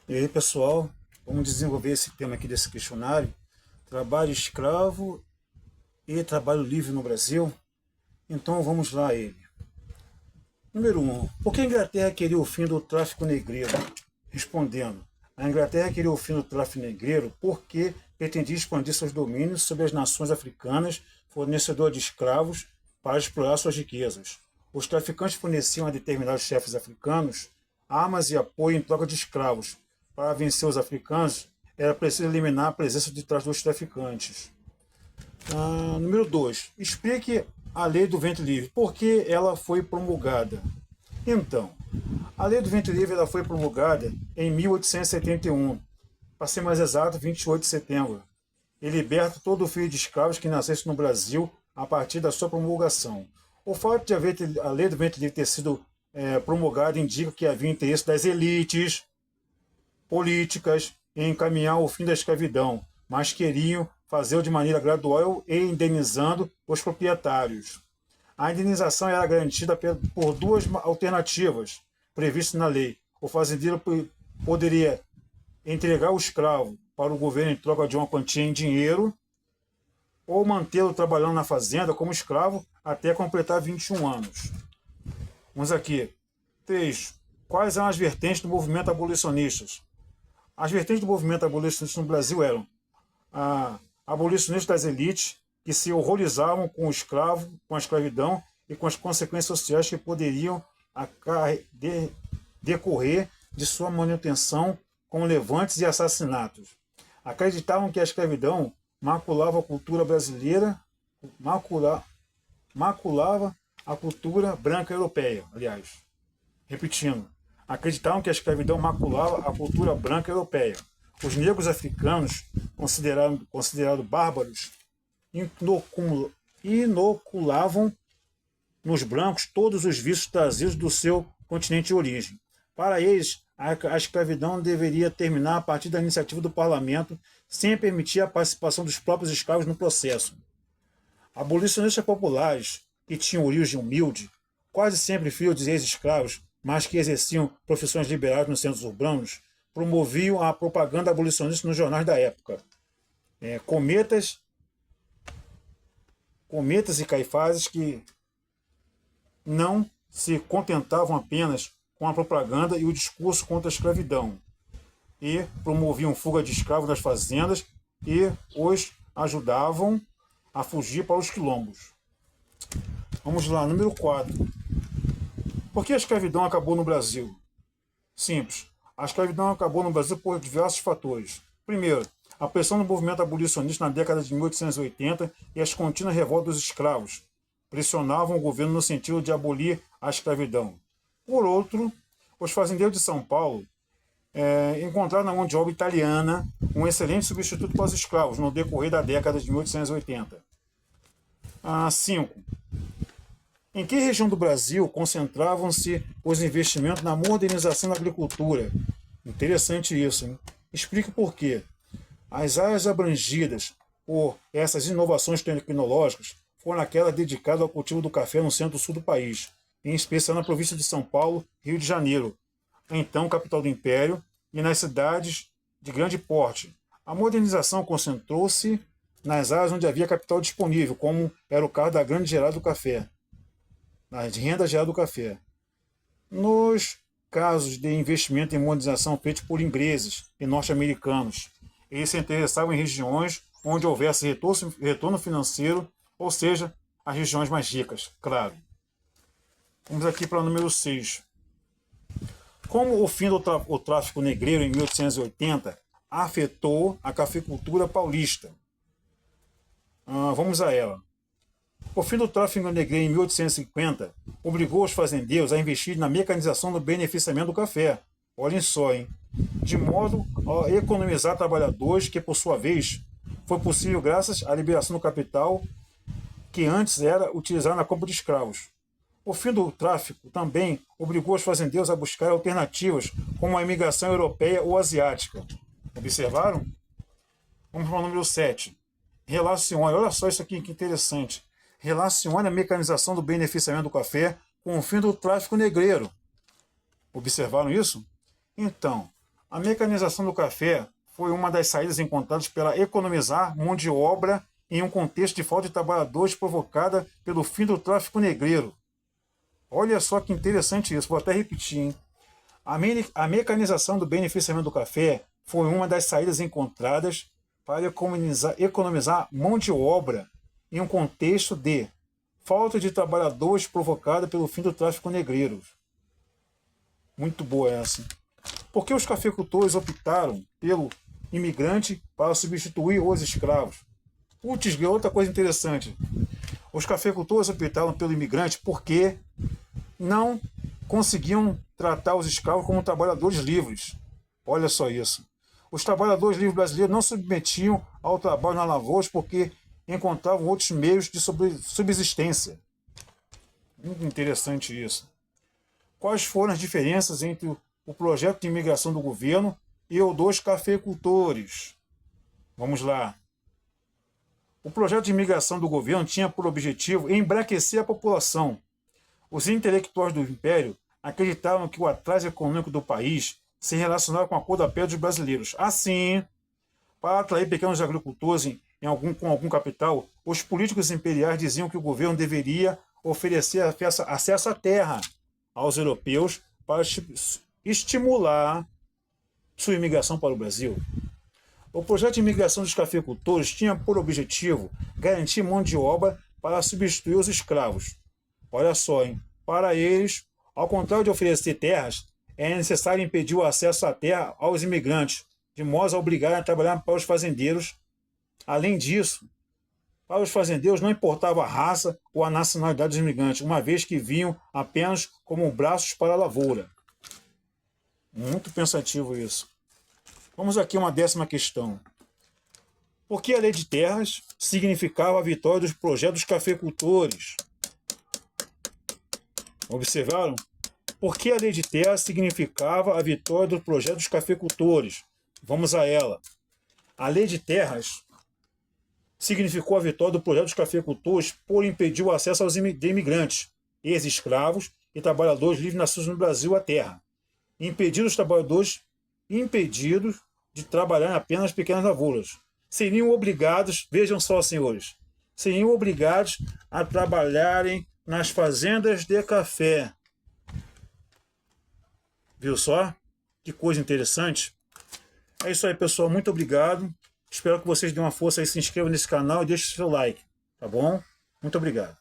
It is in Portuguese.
E aí, pessoal, vamos desenvolver esse tema aqui desse questionário: trabalho escravo e trabalho livre no Brasil. Então vamos lá a ele. Número 1. Por que a Inglaterra queria o fim do tráfico negreiro? Respondendo: a Inglaterra queria o fim do tráfico negreiro porque pretendia expandir seus domínios sobre as nações africanas, fornecedoras de escravos, para explorar suas riquezas. Os traficantes forneciam a determinados chefes africanos armas e apoio em troca de escravos. Para vencer os africanos, era preciso eliminar a presença de trás dos traficantes. Número 2. Explique a lei do ventre livre. Por que ela foi promulgada? Então, a lei do ventre livre ela foi promulgada em 1871, para ser mais exato, 28 de setembro, e liberta todo o filho de escravos que nascesse no Brasil a partir da sua promulgação. O fato de haver a lei do ventre livre ter sido promulgada indica que havia interesse das elites políticas em encaminhar o fim da escravidão, mas queriam fazê-lo de maneira gradual e indenizando os proprietários. A indenização era garantida por duas alternativas previstas na lei. O fazendeiro poderia entregar o escravo para o governo em troca de uma quantia em dinheiro ou mantê-lo trabalhando na fazenda como escravo até completar 21 anos. Vamos aqui. 3. Quais eram as vertentes do movimento abolicionista? As vertentes do movimento abolicionista no Brasil eram abolicionistas das elites, que se horrorizavam com o escravo, com a escravidão e com as consequências sociais que poderiam decorrer de sua manutenção com levantes e assassinatos. Acreditavam que a escravidão maculava a cultura brasileira, maculava a cultura branca europeia, aliás. Repetindo, acreditavam que a escravidão maculava a cultura branca europeia. Os negros africanos, considerados bárbaros, inoculavam nos brancos todos os vícios trazidos do seu continente de origem. Para eles, a escravidão deveria terminar a partir da iniciativa do parlamento, sem permitir a participação dos próprios escravos no processo. Abolicionistas populares, que tinham origem humilde, quase sempre filhos de ex-escravos, mas que exerciam profissões liberais nos centros urbanos, promoviam a propaganda abolicionista nos jornais da época. Cometas e Caifás, que não se contentavam apenas com a propaganda e o discurso contra a escravidão, e promoviam fuga de escravos das fazendas e os ajudavam a fugir para os quilombos. Vamos lá, número 4. Por que a escravidão acabou no Brasil? Simples. A escravidão acabou no Brasil por diversos fatores. Primeiro, a pressão do movimento abolicionista na década de 1880 e as contínuas revoltas dos escravos pressionavam o governo no sentido de abolir a escravidão. Por outro, os fazendeiros de São Paulo encontraram na mão de obra italiana um excelente substituto para os escravos no decorrer da década de 1880. 5. Em que região do Brasil concentravam-se os investimentos na modernização da agricultura? Interessante isso, hein? Explique por quê. As áreas abrangidas por essas inovações tecnológicas foram aquelas dedicadas ao cultivo do café no centro-sul do país, em especial na província de São Paulo, Rio de Janeiro, então capital do Império, e nas cidades de grande porte. A modernização concentrou-se nas áreas onde havia capital disponível, como era o caso da grande gerada do café, na renda gerada do café. Nos casos de investimento em modernização feitos por ingleses e norte-americanos, eles se interessavam em regiões onde houvesse retorno financeiro, ou seja, as regiões mais ricas, claro. Vamos aqui para o número 6. Como o fim do tráfico negreiro em 1880 afetou a cafeicultura paulista? Vamos a ela. O fim do tráfico negreiro em 1850 obrigou os fazendeiros a investir na mecanização do beneficiamento do café. Olhem só, hein? De modo a economizar trabalhadores, que por sua vez foi possível graças à liberação do capital que antes era utilizado na compra de escravos. O fim do tráfico também obrigou os fazendeiros a buscar alternativas como a imigração europeia ou asiática. Observaram? Vamos para o número 7. Relacione, olha só isso aqui que interessante. Relacione a mecanização do beneficiamento do café com o fim do tráfico negreiro. Observaram isso? Então, A mecanização do café foi uma das saídas encontradas para economizar mão de obra em um contexto de falta de trabalhadores provocada pelo fim do tráfico negreiro. Olha só que interessante isso, vou até repetir, hein? A mecanização do beneficiamento do café foi uma das saídas encontradas para economizar mão de obra em um contexto de falta de trabalhadores provocada pelo fim do tráfico negreiro. Muito boa essa. Por que os cafeicultores optaram pelo imigrante para substituir os escravos? Putz, outra coisa interessante. Os cafeicultores optaram pelo imigrante porque não conseguiam tratar os escravos como trabalhadores livres. Olha só isso. Os trabalhadores livres brasileiros não se submetiam ao trabalho nas lavouras porque encontravam outros meios de subsistência. Muito interessante isso. Quais foram as diferenças entre o projeto de imigração do governo e o dos cafeicultores? Vamos lá. O projeto de imigração do governo tinha por objetivo embranquecer a população. Os intelectuais do Império acreditavam que o atraso econômico do país se relacionava com a cor da pele dos brasileiros. Assim, para atrair pequenos agricultores com algum capital, os políticos imperiais diziam que o governo deveria oferecer acesso à terra aos europeus para estimular sua imigração para o Brasil. O projeto de imigração dos cafeicultores tinha por objetivo garantir mão de obra para substituir os escravos. Olha só, hein? Para eles, ao contrário de oferecer terras, é necessário impedir o acesso à terra aos imigrantes, de modo a obrigarem a trabalhar para os fazendeiros. Além disso, para os fazendeiros não importava a raça ou a nacionalidade dos imigrantes, uma vez que vinham apenas como braços para a lavoura. Muito pensativo isso. Vamos aqui a uma 10ª questão. Por que a lei de terras significava a vitória dos projetos dos cafeicultores? Observaram? Por que a lei de terras significava a vitória do projeto dos cafeicultores? Vamos a ela. A lei de terras significou a vitória do projeto dos cafeicultores por impedir o acesso aos imigrantes, ex-escravos e trabalhadores livres nascidos no Brasil à terra. Impedir os trabalhadores impedidos de trabalhar em apenas pequenas lavouras. Seriam obrigados, vejam só, senhores, seriam obrigados a trabalharem nas fazendas de café. Viu só? Que coisa interessante. É isso aí, pessoal. Muito obrigado. Espero que vocês dêem uma força aí, se inscrevam nesse canal e deixem o seu like. Tá bom? Muito obrigado.